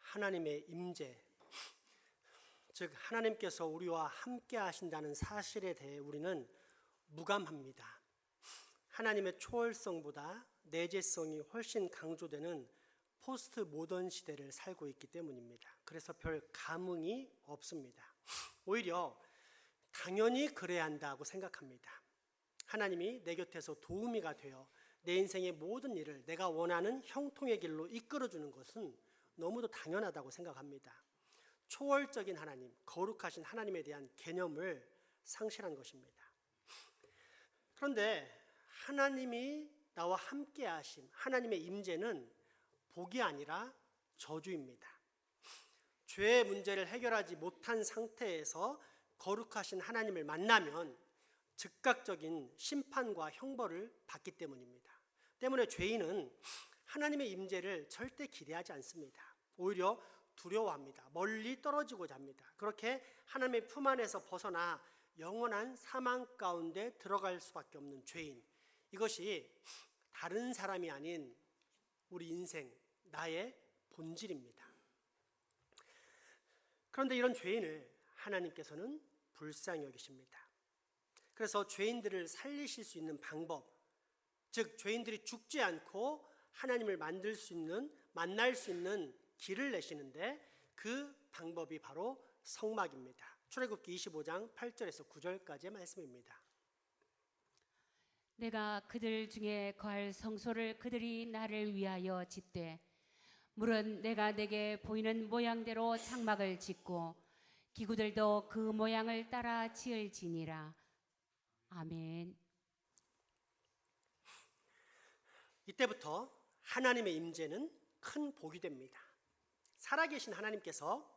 하나님의 임재, 즉 하나님께서 우리와 함께 하신다는 사실에 대해 우리는 무감합니다. 하나님의 초월성보다 내재성이 훨씬 강조되는 포스트 모던 시대를 살고 있기 때문입니다. 그래서 별 감흥이 없습니다. 오히려 당연히 그래야 한다고 생각합니다. 하나님이 내 곁에서 도우미가 되어 내 인생의 모든 일을 내가 원하는 형통의 길로 이끌어주는 것은 너무도 당연하다고 생각합니다. 초월적인 하나님, 거룩하신 하나님에 대한 개념을 상실한 것입니다. 그런데 하나님이 나와 함께 하심, 하나님의 임재는 복이 아니라 저주입니다. 죄의 문제를 해결하지 못한 상태에서 거룩하신 하나님을 만나면 즉각적인 심판과 형벌을 받기 때문입니다. 때문에 죄인은 하나님의 임재를 절대 기대하지 않습니다. 오히려 두려워합니다. 멀리 떨어지고자 합니다. 그렇게 하나님의 품 안에서 벗어나 영원한 사망 가운데 들어갈 수밖에 없는 죄인, 이것이 다른 사람이 아닌 우리 인생, 나의 본질입니다. 그런데 이런 죄인을 하나님께서는 불쌍히 여기십니다. 그래서 죄인들을 살리실 수 있는 방법, 즉 죄인들이 죽지 않고 하나님을 만날 수 있는 길을 내시는데 그 방법이 바로 성막입니다. 출애굽기 25장 8절에서 9절까지의 말씀입니다. 내가 그들 중에 거할 성소를 그들이 나를 위하여 짓되 물은 내가 내게 보이는 모양대로 장막을 짓고 기구들도 그 모양을 따라 지을지니라. 아멘. 이때부터 하나님의 임재는 큰 복이 됩니다. 살아계신 하나님께서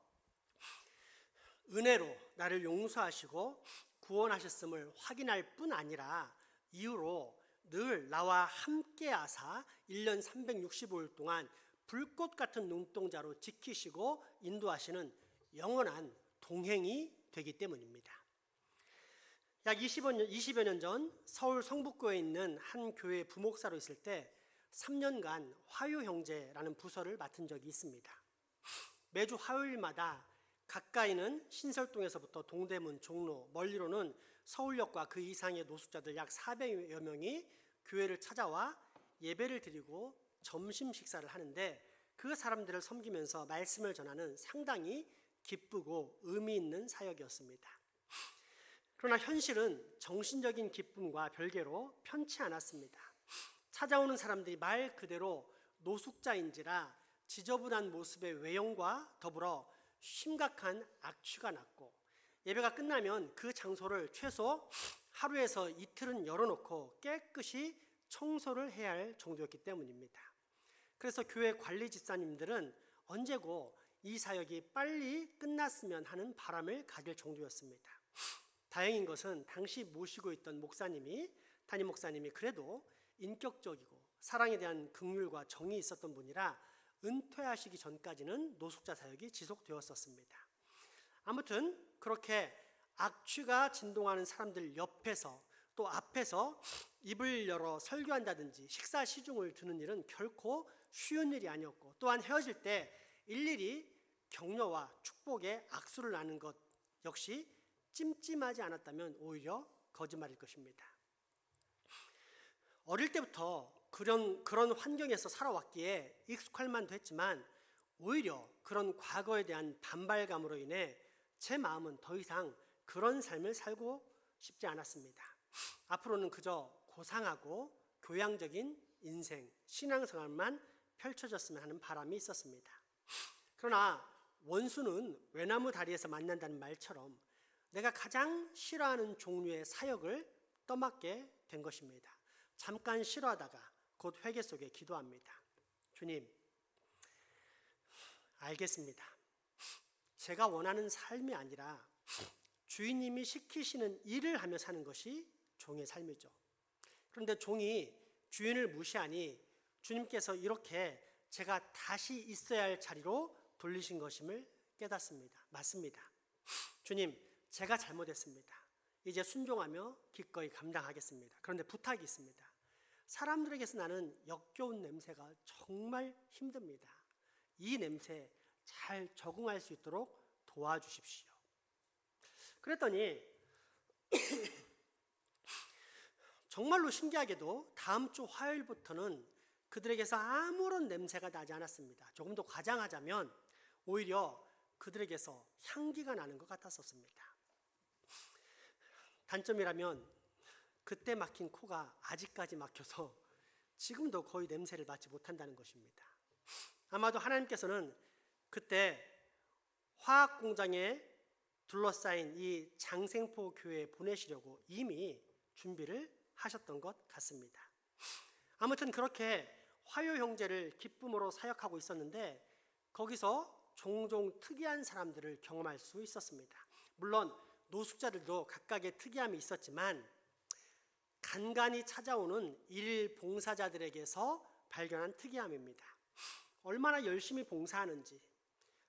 은혜로 나를 용서하시고 구원하셨음을 확인할 뿐 아니라 이후로 늘 나와 함께 하사 1년 365일 동안 불꽃 같은 눈동자로 지키시고 인도하시는 영원한 동행이 되기 때문입니다. 약 20여 년 전 서울 성북구에 있는 한 교회 부목사로 있을 때 3년간 화요형제라는 부서를 맡은 적이 있습니다. 매주 화요일마다 가까이는 신설동에서부터 동대문, 종로, 멀리로는 서울역과 그 이상의 노숙자들 약 400여 명이 교회를 찾아와 예배를 드리고 점심 식사를 하는데 그 사람들을 섬기면서 말씀을 전하는 상당히 기쁘고 의미 있는 사역이었습니다. 그러나 현실은 정신적인 기쁨과 별개로 편치 않았습니다. 찾아오는 사람들이 말 그대로 노숙자인지라 지저분한 모습의 외형과 더불어 심각한 악취가 났고 예배가 끝나면 그 장소를 최소 하루에서 이틀은 열어놓고 깨끗이 청소를 해야 할 정도였기 때문입니다. 그래서 교회 관리 집사님들은 언제고 이 사역이 빨리 끝났으면 하는 바람을 가질 정도였습니다. 다행인 것은 당시 모시고 있던 담임 목사님이 그래도 인격적이고 사랑에 대한 긍휼과 정이 있었던 분이라 은퇴하시기 전까지는 노숙자 사역이 지속되었었습니다. 아무튼 그렇게 악취가 진동하는 사람들 옆에서 또 앞에서 입을 열어 설교한다든지 식사 시중을 드는 일은 결코 쉬운 일이 아니었고 또한 헤어질 때 일일이 격려와 축복의 악수를 나눈 것 역시 찜찜하지 않았다면 오히려 거짓말일 것입니다. 어릴 때부터 그런 환경에서 살아왔기에 익숙할 만도 했지만 오히려 그런 과거에 대한 반발감으로 인해 제 마음은 더 이상 그런 삶을 살고 싶지 않았습니다. 앞으로는 그저 고상하고 교양적인 인생, 신앙생활만 펼쳐졌으면 하는 바람이 있었습니다. 그러나 원수는 외나무 다리에서 만난다는 말처럼 내가 가장 싫어하는 종류의 사역을 떠맡게 된 것입니다. 잠깐 싫어하다가 곧 회개 속에 기도합니다. 주님, 알겠습니다. 제가 원하는 삶이 아니라 주인님이 시키시는 일을 하며 사는 것이 종의 삶이죠. 그런데 종이 주인을 무시하니 주님께서 이렇게 제가 다시 있어야 할 자리로 돌리신 것임을 깨닫습니다. 맞습니다. 주님, 제가 잘못했습니다. 이제 순종하며 기꺼이 감당하겠습니다. 그런데 부탁이 있습니다. 사람들에게서 나는 역겨운 냄새가 정말 힘듭니다. 이 냄새 잘 적응할 수 있도록 도와주십시오. 그랬더니 정말로 신기하게도 다음 주 화요일부터는 그들에게서 아무런 냄새가 나지 않았습니다. 조금 더 과장하자면 오히려 그들에게서 향기가 나는 것 같았었습니다. 단점이라면 그때 막힌 코가 아직까지 막혀서 지금도 거의 냄새를 맡지 못한다는 것입니다. 아마도 하나님께서는 그때 화학 공장에 둘러싸인 이 장생포 교회에 보내시려고 이미 준비를 하셨던 것 같습니다. 아무튼 그렇게 화요 형제를 기쁨으로 사역하고 있었는데 거기서 종종 특이한 사람들을 경험할 수 있었습니다. 물론 노숙자들도 각각의 특이함이 있었지만 간간히 찾아오는 일일 봉사자들에게서 발견한 특이함입니다. 얼마나 열심히 봉사하는지,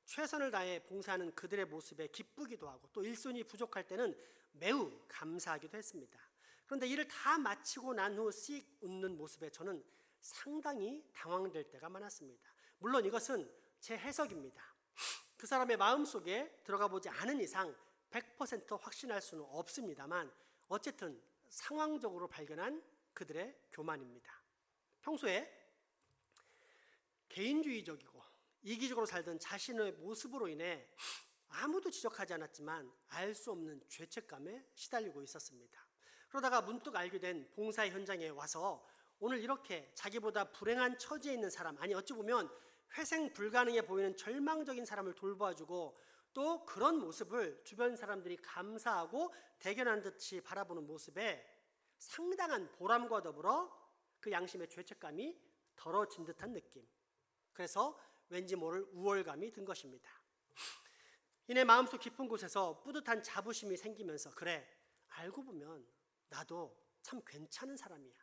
최선을 다해 봉사하는 그들의 모습에 기쁘기도 하고 또 일손이 부족할 때는 매우 감사하기도 했습니다. 그런데 일을 다 마치고 난 후 씩 웃는 모습에 저는 상당히 당황될 때가 많았습니다. 물론 이것은 제 해석입니다. 그 사람의 마음속에 들어가 보지 않은 이상 100% 확신할 수는 없습니다만 어쨌든 상황적으로 발견한 그들의 교만입니다. 평소에 개인주의적이고 이기적으로 살던 자신의 모습으로 인해 아무도 지적하지 않았지만 알 수 없는 죄책감에 시달리고 있었습니다. 그러다가 문득 알게 된 봉사 현장에 와서 오늘 이렇게 자기보다 불행한 처지에 있는 사람, 아니 어찌 보면 회생 불가능해 보이는 절망적인 사람을 돌봐주고 또 그런 모습을 주변 사람들이 감사하고 대견한 듯이 바라보는 모습에 상당한 보람과 더불어 그 양심의 죄책감이 덜어진 듯한 느낌. 그래서 왠지 모를 우월감이 든 것입니다. 이내 마음속 깊은 곳에서 뿌듯한 자부심이 생기면서 그래, 알고 보면 나도 참 괜찮은 사람이야.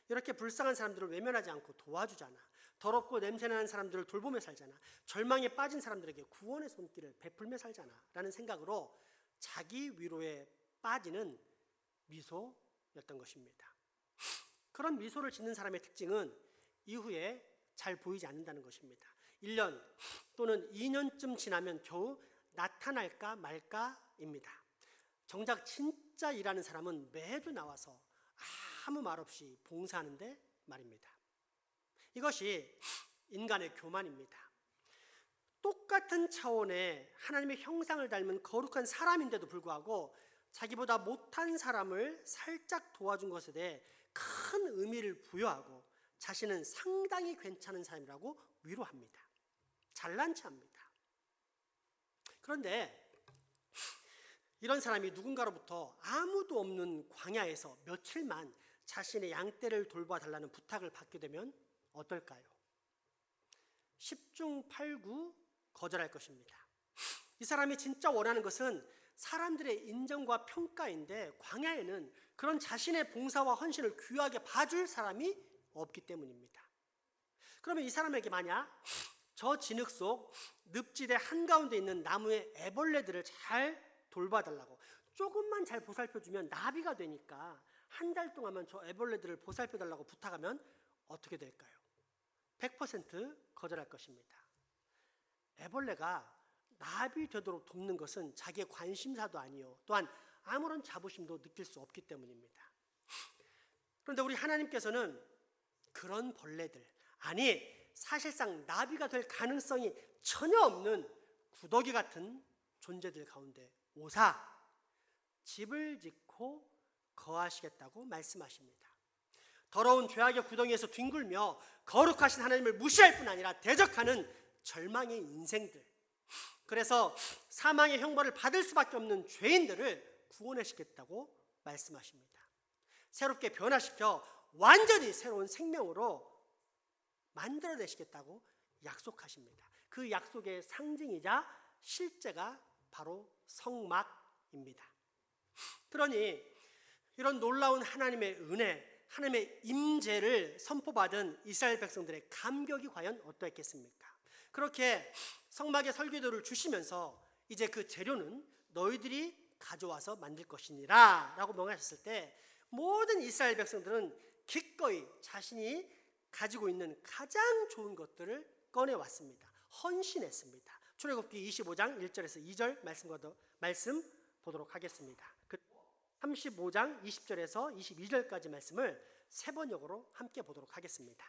이렇게 불쌍한 사람들을 외면하지 않고 도와주잖아. 더럽고 냄새나는 사람들을 돌보며 살잖아. 절망에 빠진 사람들에게 구원의 손길을 베풀며 살잖아 라는 생각으로 자기 위로에 빠지는 미소였던 것입니다. 그런 미소를 짓는 사람의 특징은 이후에 잘 보이지 않는다는 것입니다. 1년 또는 2년쯤 지나면 겨우 나타날까 말까입니다. 정작 진짜 일하는 사람은 매주 나와서 아무 말 없이 봉사하는데 말입니다. 이것이 인간의 교만입니다. 똑같은 차원의 하나님의 형상을 닮은 거룩한 사람인데도 불구하고 자기보다 못한 사람을 살짝 도와준 것에 대해 큰 의미를 부여하고 자신은 상당히 괜찮은 사람이라고 위로합니다. 잘난 체합니다. 그런데 이런 사람이 누군가로부터 아무도 없는 광야에서 며칠만 자신의 양떼를 돌봐달라는 부탁을 받게 되면 어떨까요? 10중 8구 거절할 것입니다. 이 사람이 진짜 원하는 것은 사람들의 인정과 평가인데 광야에는 그런 자신의 봉사와 헌신을 귀하게 봐줄 사람이 없기 때문입니다. 그러면 이 사람에게 만약 저 진흙 속 늪지대 한가운데 있는 나무의 애벌레들을 잘 돌봐달라고 조금만 잘 보살펴주면 나비가 되니까 한 달 동안만 저 애벌레들을 보살펴달라고 부탁하면 어떻게 될까요? 100% 거절할 것입니다. 애벌레가 나비 되도록 돕는 것은 자기의 관심사도 아니요 또한 아무런 자부심도 느낄 수 없기 때문입니다. 그런데 우리 하나님께서는 그런 벌레들, 아니 사실상 나비가 될 가능성이 전혀 없는 구더기 같은 존재들 가운데 오사 집을 짓고 거하시겠다고 말씀하십니다. 더러운 죄악의 구덩이에서 뒹굴며 거룩하신 하나님을 무시할 뿐 아니라 대적하는 절망의 인생들, 그래서 사망의 형벌을 받을 수밖에 없는 죄인들을 구원하시겠다고 말씀하십니다. 새롭게 변화시켜 완전히 새로운 생명으로 만들어내시겠다고 약속하십니다. 그 약속의 상징이자 실제가 바로 성막입니다. 그러니 이런 놀라운 하나님의 은혜, 하나님의 임재를 선포받은 이스라엘 백성들의 감격이 과연 어떠했겠습니까? 그렇게 성막의 설계도를 주시면서 이제 그 재료는 너희들이 가져와서 만들 것이니라 라고 명하셨을 때 모든 이스라엘 백성들은 기꺼이 자신이 가지고 있는 가장 좋은 것들을 꺼내왔습니다. 헌신했습니다. 출애굽기 25장 1절에서 2절 말씀 보도록 하겠습니다. 35장 20절에서 22절까지 말씀을 세 번역으로 함께 보도록 하겠습니다.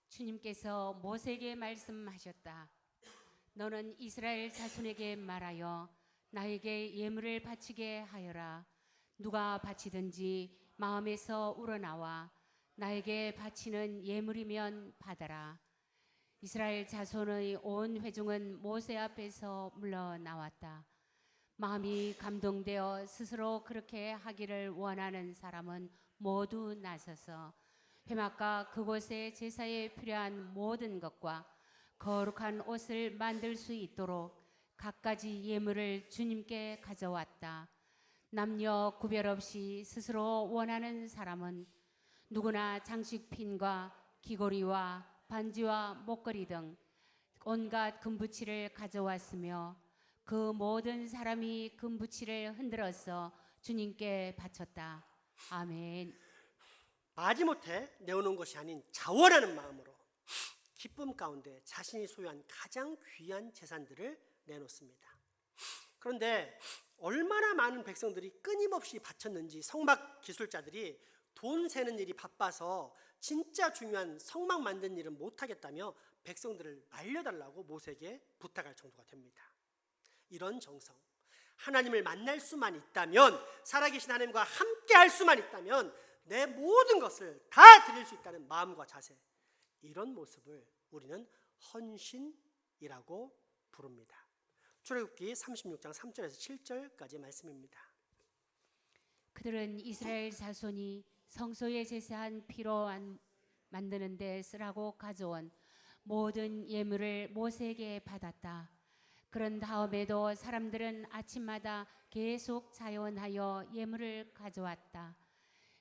주님께서 모세에게 말씀하셨다. 너는 이스라엘 자손에게 말하여 나에게 예물을 바치게 하여라. 누가 바치든지 마음에서 우러나와 나에게 바치는 예물이면 받아라. 이스라엘 자손의 온 회중은 모세 앞에서 물러나왔다. 마음이 감동되어 스스로 그렇게 하기를 원하는 사람은 모두 나서서 회막과 그곳의 제사에 필요한 모든 것과 거룩한 옷을 만들 수 있도록 갖가지 예물을 주님께 가져왔다. 남녀 구별 없이 스스로 원하는 사람은 누구나 장식핀과 귀고리와 반지와 목걸이 등 온갖 금부치를 가져왔으며 그 모든 사람이 금부치를 흔들어서 주님께 바쳤다. 아멘. 마지못해 내어놓은 것이 아닌 자원하는 마음으로 기쁨 가운데 자신이 소유한 가장 귀한 재산들을 내놓습니다. 그런데 얼마나 많은 백성들이 끊임없이 바쳤는지 성막 기술자들이 돈 세는 일이 바빠서 진짜 중요한 성막 만드는 일은 못하겠다며 백성들을 말려달라고 모세에게 부탁할 정도가 됩니다. 이런 정성, 하나님을 만날 수만 있다면, 살아계신 하나님과 함께 할 수만 있다면 내 모든 것을 다 드릴 수 있다는 마음과 자세, 이런 모습을 우리는 헌신이라고 부릅니다. 출애굽기 36장 3절에서 7절까지 말씀입니다. 그들은 이스라엘 자손이 성소에 제사한 피로 만드는 데 쓰라고 가져온 모든 예물을 모세에게 받았다. 그런 다음에도 사람들은 아침마다 계속 자원하여 예물을 가져왔다.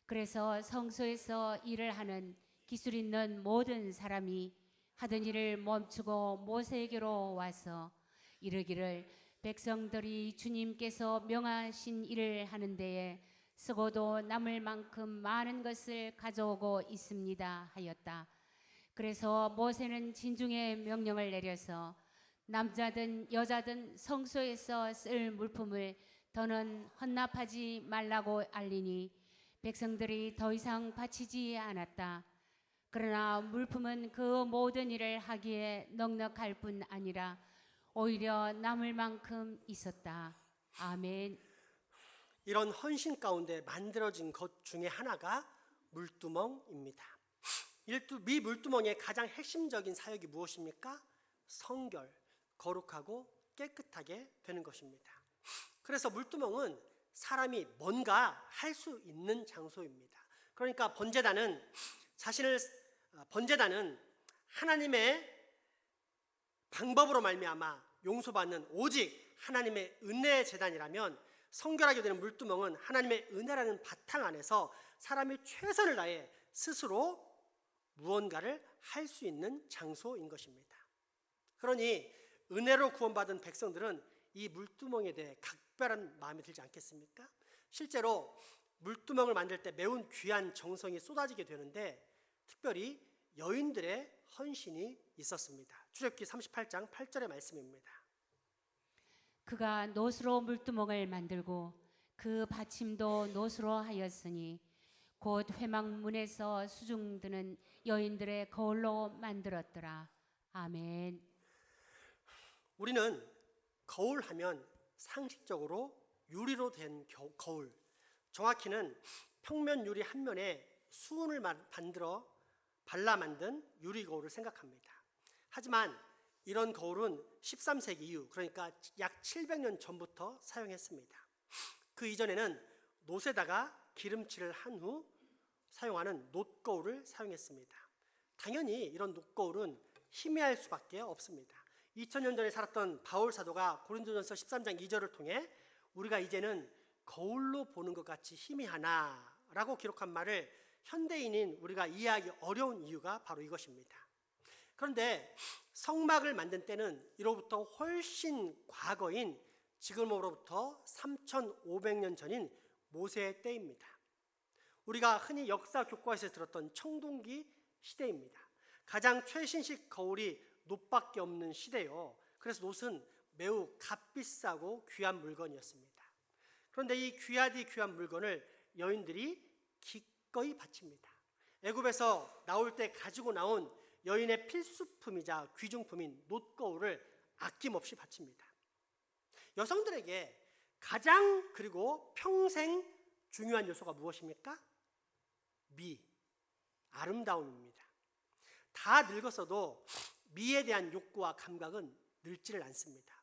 그래서 성소에서 일을 하는 기술 있는 모든 사람이 하던 일을 멈추고 모세에게로 와서 이르기를 백성들이 주님께서 명하신 일을 하는 데에 쓰고도 남을 만큼 많은 것을 가져오고 있습니다 하였다. 그래서 모세는 진중의 명령을 내려서 남자든 여자든 성소에서 쓸 물품을 더는 헌납하지 말라고 알리니 백성들이 더 이상 바치지 않았다. 그러나 물품은 그 모든 일을 하기에 넉넉할 뿐 아니라 오히려 남을 만큼 있었다. 아멘. 이런 헌신 가운데 만들어진 것 중에 하나가 물두멍입니다. 이 물두멍의 가장 핵심적인 사역이 무엇입니까? 성결, 거룩하고 깨끗하게 되는 것입니다. 그래서 물두멍은 사람이 뭔가 할 수 있는 장소입니다. 그러니까 번제단은 하나님의 방법으로 말미암아 용서받는 오직 하나님의 은혜의 제단이라면, 성결하게 되는 물두멍은 하나님의 은혜라는 바탕 안에서 사람이 최선을 다해 스스로 무언가를 할 수 있는 장소인 것입니다. 그러니 은혜로 구원받은 백성들은 이 물두멍에 대해 각별한 마음이 들지 않겠습니까? 실제로 물두멍을 만들 때 매우 귀한 정성이 쏟아지게 되는데 특별히 여인들의 헌신이 있었습니다. 출애굽기 38장 8절의 말씀입니다. 그가 노수로 물두멍을 만들고 그 받침도 노수로 하였으니 곧 회막문에서 수중드는 여인들의 거울로 만들었더라. 아멘. 우리는 거울 하면 상식적으로 유리로 된 거울, 정확히는 평면 유리 한 면에 수은을 발라 만든 유리 거울을 생각합니다. 하지만 이런 거울은 13세기 이후, 그러니까 약 700년 전부터 사용했습니다. 그 이전에는 놋에다가 기름칠을 한 후 사용하는 놋거울을 사용했습니다. 당연히 이런 놋거울은 희미할 수밖에 없습니다. 2000년 전에 살았던 바울 사도가 고린도전서 13장 2절을 통해 우리가 이제는 거울로 보는 것 같이 희미하나라고 기록한 말을 현대인인 우리가 이해하기 어려운 이유가 바로 이것입니다. 그런데 성막을 만든 때는 이로부터 훨씬 과거인 지금으로부터 3500년 전인 모세의 때입니다. 우리가 흔히 역사 교과서에서 들었던 청동기 시대입니다. 가장 최신식 거울이 놋밖에 없는 시대요. 그래서 놋은 매우 값비싸고 귀한 물건이었습니다. 그런데 이 귀하디 귀한 물건을 여인들이 기꺼이 바칩니다. 애굽에서 나올 때 가지고 나온 여인의 필수품이자 귀중품인 놋거울을 아낌없이 바칩니다. 여성들에게 가장 그리고 평생 중요한 요소가 무엇입니까? 아름다움입니다. 다 늙었어도 미에 대한 욕구와 감각은 늙지를 않습니다.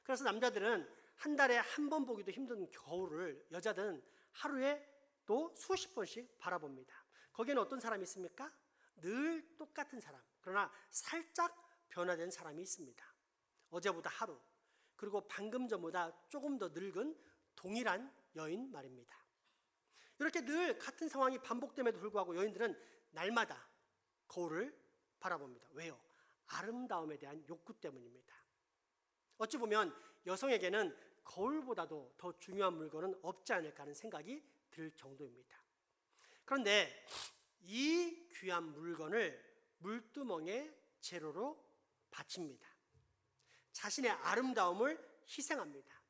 그래서 남자들은 한 달에 한 번 보기도 힘든 거울을 여자들은 하루에 또 수십 번씩 바라봅니다. 거기에는 어떤 사람이 있습니까? 늘 똑같은 사람, 그러나 살짝 변화된 사람이 있습니다. 어제보다 하루, 그리고 방금 전보다 조금 더 늙은 동일한 여인 말입니다. 이렇게 늘 같은 상황이 반복됨에도 불구하고 여인들은 날마다 거울을 바라봅니다. 왜요? 아름다움에 대한 욕구 때문입니다. 어찌 보면 여성에게는 거울보다도 더 중요한 물건은 없지 않을까 하는 생각이 들 정도입니다. 그런데 이 귀한 물건을 물두멍에 재료로 바칩니다. 자신의 아름다움을 희생합니다.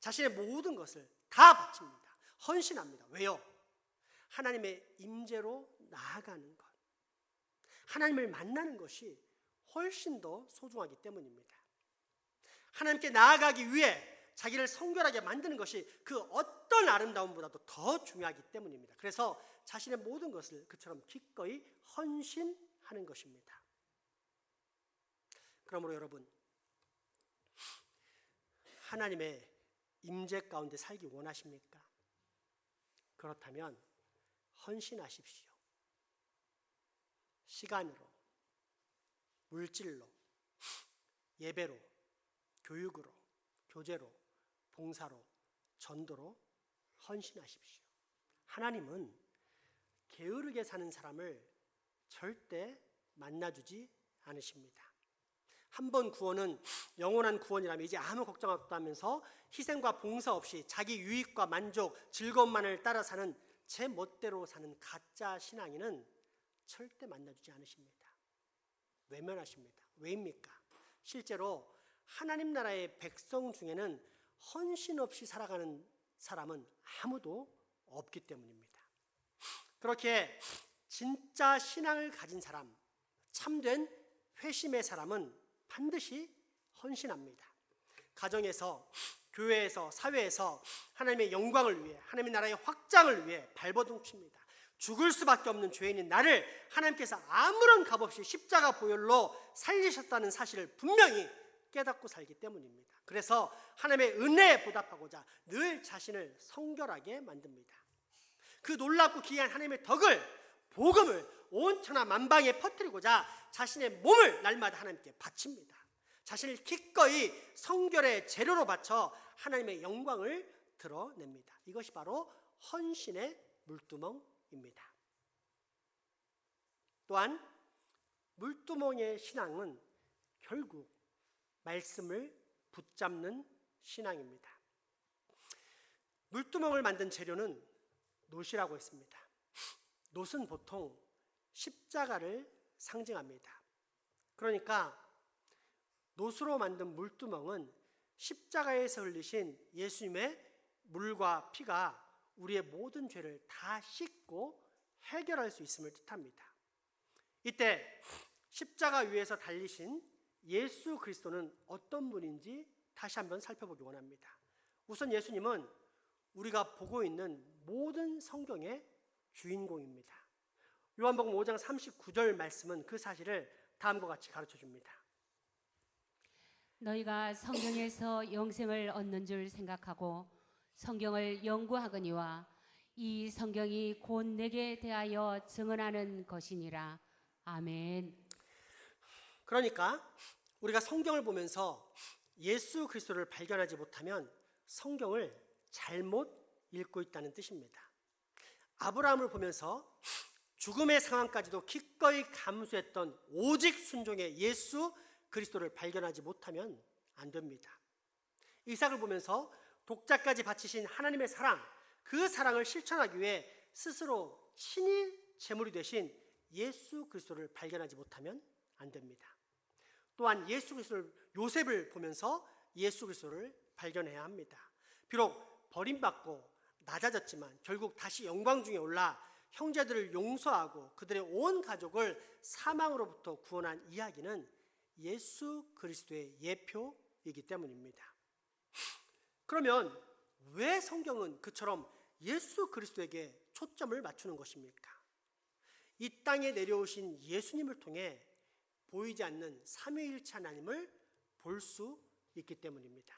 자신의 모든 것을 다 바칩니다. 헌신합니다. 왜요? 하나님의 임재로 나아가는 것, 하나님을 만나는 것이 훨씬 더 소중하기 때문입니다. 하나님께 나아가기 위해 자기를 성결하게 만드는 것이 그 어떤 아름다움보다도 더 중요하기 때문입니다. 그래서 자신의 모든 것을 그처럼 기꺼이 헌신하는 것입니다. 그러므로 여러분, 하나님의 임재 가운데 살기 원하십니까? 그렇다면 헌신하십시오. 시간으로, 물질로, 예배로, 교육으로, 교제로, 봉사로, 전도로 헌신하십시오. 하나님은 게으르게 사는 사람을 절대 만나주지 않으십니다. 한 번 구원은 영원한 구원이라면 이제 아무 걱정 없다면서 희생과 봉사 없이 자기 유익과 만족, 즐거움만을 따라 사는 제 멋대로 사는 가짜 신앙인은 절대 만나주지 않으십니다. 외면하십니다. 왜입니까? 실제로 하나님 나라의 백성 중에는 헌신 없이 살아가는 사람은 아무도 없기 때문입니다. 그렇게 진짜 신앙을 가진 사람, 참된 회심의 사람은 반드시 헌신합니다. 가정에서, 교회에서, 사회에서 하나님의 영광을 위해, 하나님의 나라의 확장을 위해 발버둥 칩니다. 죽을 수밖에 없는 죄인인 나를 하나님께서 아무런 값없이 십자가 보혈로 살리셨다는 사실을 분명히 깨닫고 살기 때문입니다. 그래서 하나님의 은혜에 보답하고자 늘 자신을 성결하게 만듭니다. 그 놀랍고 귀한 하나님의 덕을, 복음을 온 천하 만방에 퍼뜨리고자 자신의 몸을 날마다 하나님께 바칩니다. 자신을 기꺼이 성결의 재료로 바쳐 하나님의 영광을 드러냅니다. 이것이 바로 헌신의 물두멍입니다. 또한 물두멍의 신앙은 결국 말씀을 붙잡는 신앙입니다. 물두멍을 만든 재료는 놋이라고 했습니다. 놋은 보통 십자가를 상징합니다. 그러니까 놋으로 만든 물두멍은 십자가에서 흘리신 예수님의 물과 피가 우리의 모든 죄를 다 씻고 해결할 수 있음을 뜻합니다. 이때 십자가 위에서 달리신 예수 그리스도는 어떤 분인지 다시 한번 살펴보기 원합니다. 우선 예수님은 우리가 보고 있는 모든 성경의 주인공입니다. 요한복음 5장 39절 말씀은 그 사실을 다음과 같이 가르쳐 줍니다. 너희가 성경에서 영생을 얻는 줄 생각하고 성경을 연구하거니와 이 성경이 곧 내게 대하여 증언하는 것이니라. 아멘. 그러니까 우리가 성경을 보면서 예수 그리스도를 발견하지 못하면 성경을 잘못 읽고 있다는 뜻입니다. 아브라함을 보면서 죽음의 상황까지도 기꺼이 감수했던 오직 순종의 예수 그리스도를 발견하지 못하면 안 됩니다. 이삭을 보면서 독자까지 바치신 하나님의 사랑, 그 사랑을 실천하기 위해 스스로 친히 제물이 되신 예수 그리스도를 발견하지 못하면 안 됩니다. 또한 예수 그리스도를, 요셉을 보면서 예수 그리스도를 발견해야 합니다. 비록 버림받고 낮아졌지만 결국 다시 영광 중에 올라 형제들을 용서하고 그들의 온 가족을 사망으로부터 구원한 이야기는 예수 그리스도의 예표이기 때문입니다. 그러면 왜 성경은 그처럼 예수 그리스도에게 초점을 맞추는 것입니까? 이 땅에 내려오신 예수님을 통해 보이지 않는 삼위일체 하나님을 볼 수 있기 때문입니다.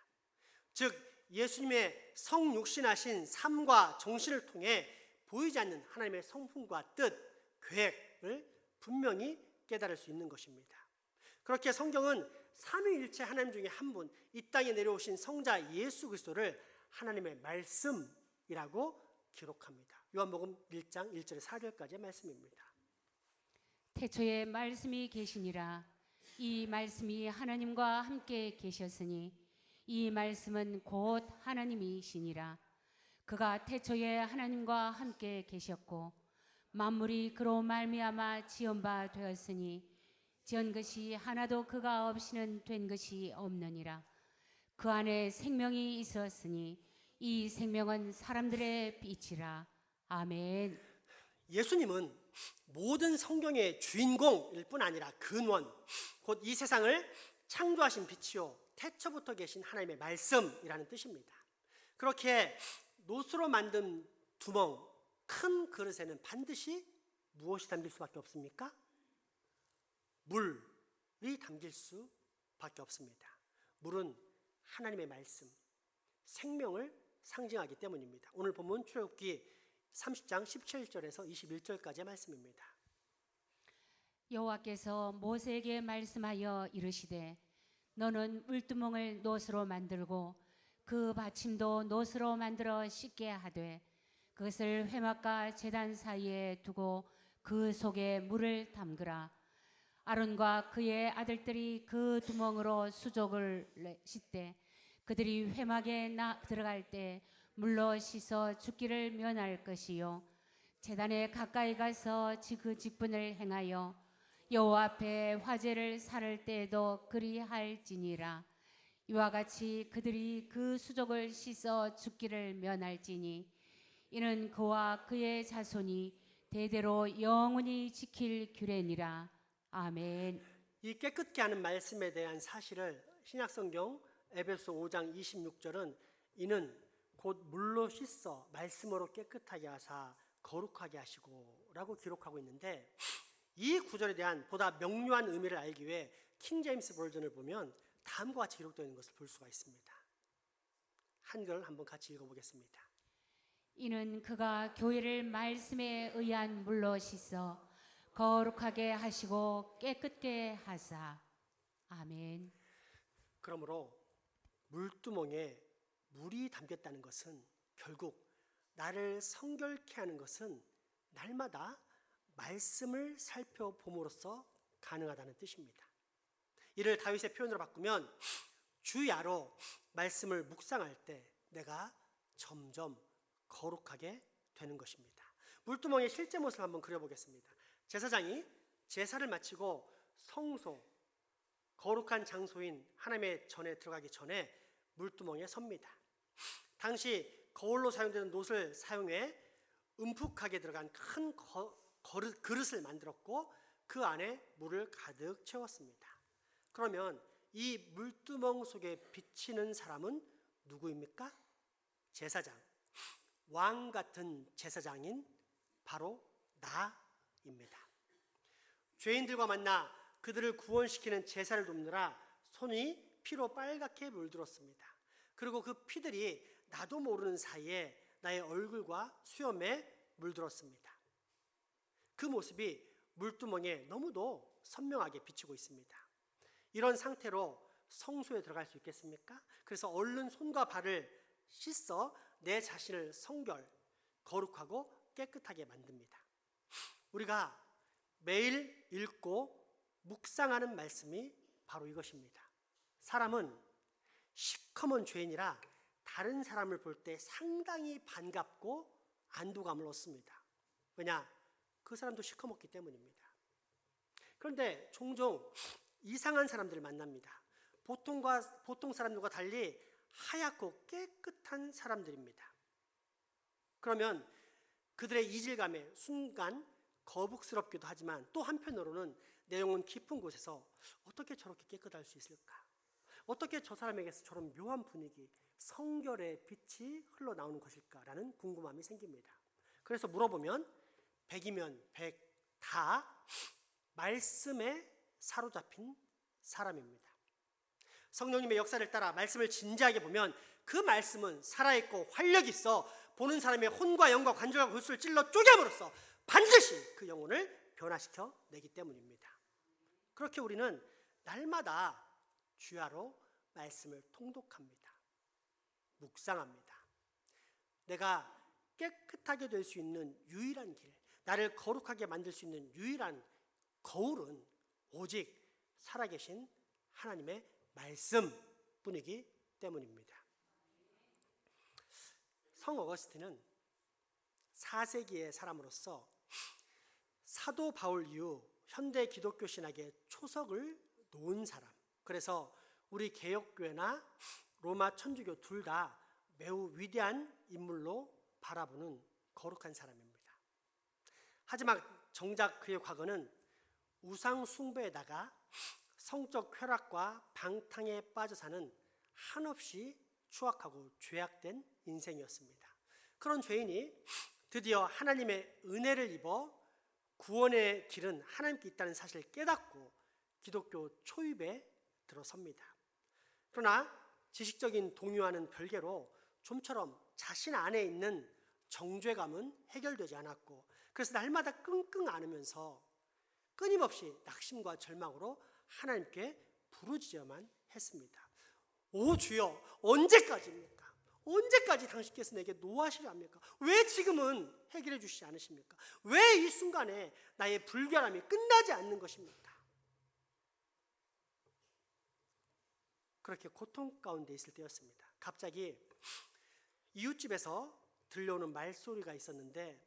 즉 예수님의 성육신하신 삶과 정신을 통해 보이지 않는 하나님의 성품과 뜻, 계획을 분명히 깨달을 수 있는 것입니다. 그렇게 성경은 삼위일체 하나님 중에 한 분, 이 땅에 내려오신 성자 예수 그리스도를 하나님의 말씀이라고 기록합니다. 요한복음 1장 1절에 4절까지의 말씀입니다. 태초에 말씀이 계시니라. 이 말씀이 하나님과 함께 계셨으니 이 말씀은 곧 하나님이시니라. 그가 태초에 하나님과 함께 계셨고 만물이 그로 말미암아 지은 바 되었으니 지은 것이 하나도 그가 없이는 된 것이 없느니라. 그 안에 생명이 있었으니 이 생명은 사람들의 빛이라. 아멘. 예수님은 모든 성경의 주인공일 뿐 아니라 근원, 곧 이 세상을 창조하신 빛이요 태초부터 계신 하나님의 말씀이라는 뜻입니다. 그렇게 노스로 만든 두멍, 큰 그릇에는 반드시 무엇이 담길 수밖에 없습니까? 물이 담길 수밖에 없습니다. 물은 하나님의 말씀, 생명을 상징하기 때문입니다. 오늘 본문 출애굽기 30장 17절에서 21절까지의 말씀입니다. 여호와께서 모세에게 말씀하여 이르시되 너는 물두멍을 노스로 만들고 그 받침도 노스로 만들어 씻게 하되 그것을 회막과 제단 사이에 두고 그 속에 물을 담그라. 아론과 그의 아들들이 그 두멍으로 수족을 씻되 그들이 회막에 들어갈 때 물로 씻어 죽기를 면할 것이요 제단에 가까이 가서 그 직분을 행하여 여호와 앞에 화제를 살을 때에도 그리할지니라. 이와 같이 그들이 그 수족을 씻어 죽기를 면할지니 이는 그와 그의 자손이 대대로 영원히 지킬 규례니라. 아멘. 이 깨끗게 하는 말씀에 대한 사실을 신약성경 에베소 5장 26절은 이는 곧 물로 씻어 말씀으로 깨끗하게 하사 거룩하게 하시고 라고 기록하고 있는데 이 구절에 대한 보다 명료한 의미를 알기 위해 킹제임스 버전을 보면 다음과 같이 기록되어 있는 것을 볼 수가 있습니다. 한글 한번 같이 읽어보겠습니다. 이는 그가 교회를 말씀에 의한 물로 씻어 거룩하게 하시고 깨끗게 하사. 아멘. 그러므로 물두멍에 물이 담겼다는 것은 결국 나를 성결케 하는 것은 날마다 말씀을 살펴봄으로써 가능하다는 뜻입니다. 이를 다윗의 표현으로 바꾸면 주야로 말씀을 묵상할 때 내가 점점 거룩하게 되는 것입니다. 물두멍의 실제 모습을 한번 그려보겠습니다. 제사장이 제사를 마치고 성소, 거룩한 장소인 하나님의 전에 들어가기 전에 물두멍에 섭니다. 당시 거울로 사용되는 놋을 사용해 움푹하게 들어간 큰 그릇을 만들었고 그 안에 물을 가득 채웠습니다. 그러면 이 물두멍 속에 비치는 사람은 누구입니까? 제사장, 왕 같은 제사장인 바로 나입니다. 죄인들과 만나 그들을 구원시키는 제사를 돕느라 손이 피로 빨갛게 물들었습니다. 그리고 그 피들이 나도 모르는 사이에 나의 얼굴과 수염에 물들었습니다. 그 모습이 물두멍에 너무도 선명하게 비치고 있습니다. 이런 상태로 성소에 들어갈 수 있겠습니까? 그래서 얼른 손과 발을 씻어 내 자신을 성결, 거룩하고 깨끗하게 만듭니다. 우리가 매일 읽고 묵상하는 말씀이 바로 이것입니다. 사람은 시커먼 죄인이라 다른 사람을 볼 때 상당히 반갑고 안도감을 얻습니다. 왜냐? 그 사람도 시커멓기 때문입니다. 그런데 종종 이상한 사람들을 만납니다. 보통 사람들과 달리 하얗고 깨끗한 사람들입니다. 그러면 그들의 이질감에 순간 거북스럽기도 하지만 또 한편으로는 내용은 깊은 곳에서 어떻게 저렇게 깨끗할 수 있을까? 어떻게 저 사람에게서 저런 묘한 분위기, 성결의 빛이 흘러나오는 것일까라는 궁금함이 생깁니다. 그래서 물어보면 100이면 100 다 말씀에 사로잡힌 사람입니다. 성령님의 역사를 따라 말씀을 진지하게 보면 그 말씀은 살아있고 활력이 있어 보는 사람의 혼과 영과 관절과 골수를 찔러 쪼개므로써 반드시 그 영혼을 변화시켜 내기 때문입니다. 그렇게 우리는 날마다 주야로 말씀을 통독합니다. 묵상합니다. 내가 깨끗하게 될 수 있는 유일한 길, 나를 거룩하게 만들 수 있는 유일한 거울은 오직 살아계신 하나님의 말씀뿐이기 때문입니다. 성 어거스틴은 4세기의 사람으로서 사도 바울 이후 현대 기독교 신학의 초석을 놓은 사람, 그래서 우리 개혁교회나 로마 천주교 둘 다 매우 위대한 인물로 바라보는 거룩한 사람입니다. 하지만 정작 그의 과거는 우상 숭배에다가 성적 쾌락과 방탕에 빠져 사는 한없이 추악하고 죄악된 인생이었습니다. 그런 죄인이 드디어 하나님의 은혜를 입어 구원의 길은 하나님께 있다는 사실을 깨닫고 기독교 초입에 들어섭니다. 그러나 지식적인 동요와는 별개로 좀처럼 자신 안에 있는 정죄감은 해결되지 않았고, 그래서 날마다 끙끙 앓으면서 끊임없이 낙심과 절망으로 하나님께 부르짖어만 했습니다. 오 주여, 언제까지입니까? 언제까지 당신께서 내게 노하시려 합니까? 왜 지금은 해결해 주시지 않으십니까? 왜 이 순간에 나의 불결함이 끝나지 않는 것입니까? 그렇게 고통 가운데 있을 때였습니다. 갑자기 이웃집에서 들려오는 말소리가 있었는데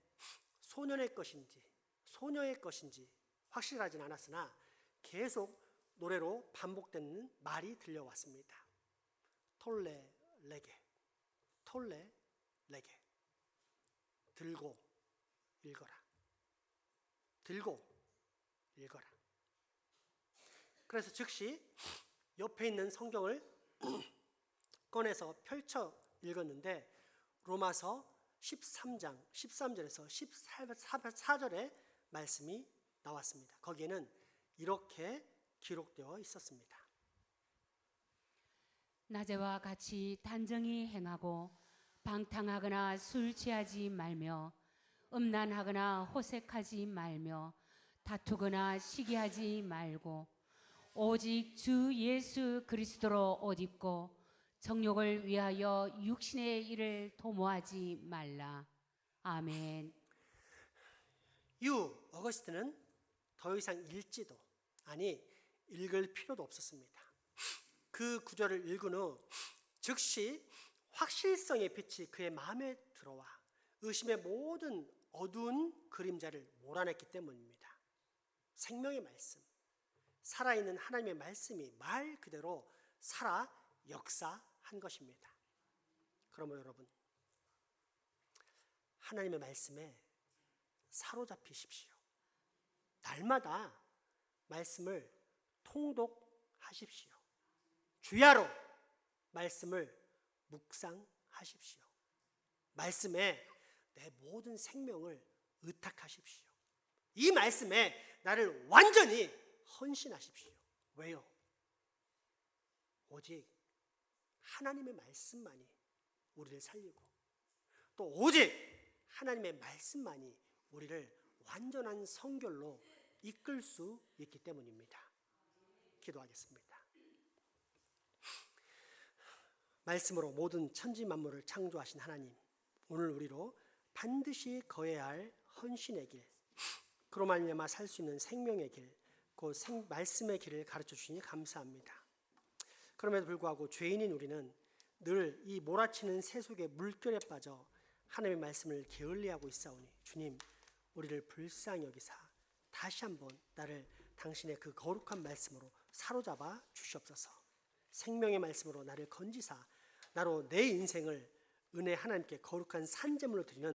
소년의 것인지 소녀의 것인지 확실하진 않았으나 계속 노래로 반복되는 말이 들려왔습니다. 톨레 레게, 톨레 레게. 들고 읽어라. 들고 읽어라. 그래서 즉시 옆에 있는 성경을 꺼내서 펼쳐 읽었는데 로마서 13장 13절에서 14절의 말씀이 나왔습니다. 거기에는 이렇게 기록되어 있었습니다. 낮에와 같이 단정히 행하고 방탕하거나 술 취하지 말며 음란하거나 호색하지 말며 다투거나 시기하지 말고 오직 주 예수 그리스도로 옷 입고 정욕을 위하여 육신의 일을 도모하지 말라. 아멘. 이후 어거스틴은 더 이상 읽지도 아니 읽을 필요도 없었습니다. 그 구절을 읽은 후 즉시 확실성의 빛이 그의 마음에 들어와 의심의 모든 어두운 그림자를 몰아냈기 때문입니다. 생명의 말씀, 살아있는 하나님의 말씀이 말 그대로 살아 역사한 것입니다. 그러므로 여러분, 하나님의 말씀에 사로잡히십시오. 날마다 말씀을 통독하십시오. 주야로 말씀을 묵상하십시오. 말씀에 내 모든 생명을 의탁하십시오. 이 말씀에 나를 완전히 헌신하십시오. 왜요? 오직 하나님의 말씀만이 우리를 살리고 또 오직 하나님의 말씀만이 우리를 완전한 성결로 이끌 수 있기 때문입니다. 기도하겠습니다. 말씀으로 모든 천지 만물을 창조하신 하나님, 오늘 우리로 반드시 거해야 할 헌신의 길, 그로 말미암아 살 수 있는 생명의 길, 그 말씀의 길을 가르쳐 주시니 감사합니다. 그럼에도 불구하고 죄인인 우리는 늘 이 몰아치는 세속의 물결에 빠져 하나님의 말씀을 게을리하고 있사오니 주님, 우리를 불쌍히 여기사 다시 한번 나를 당신의 그 거룩한 말씀으로 사로잡아 주시옵소서. 생명의 말씀으로 나를 건지사 나로 내 인생을 은혜 하나님께 거룩한 산제물로 드리는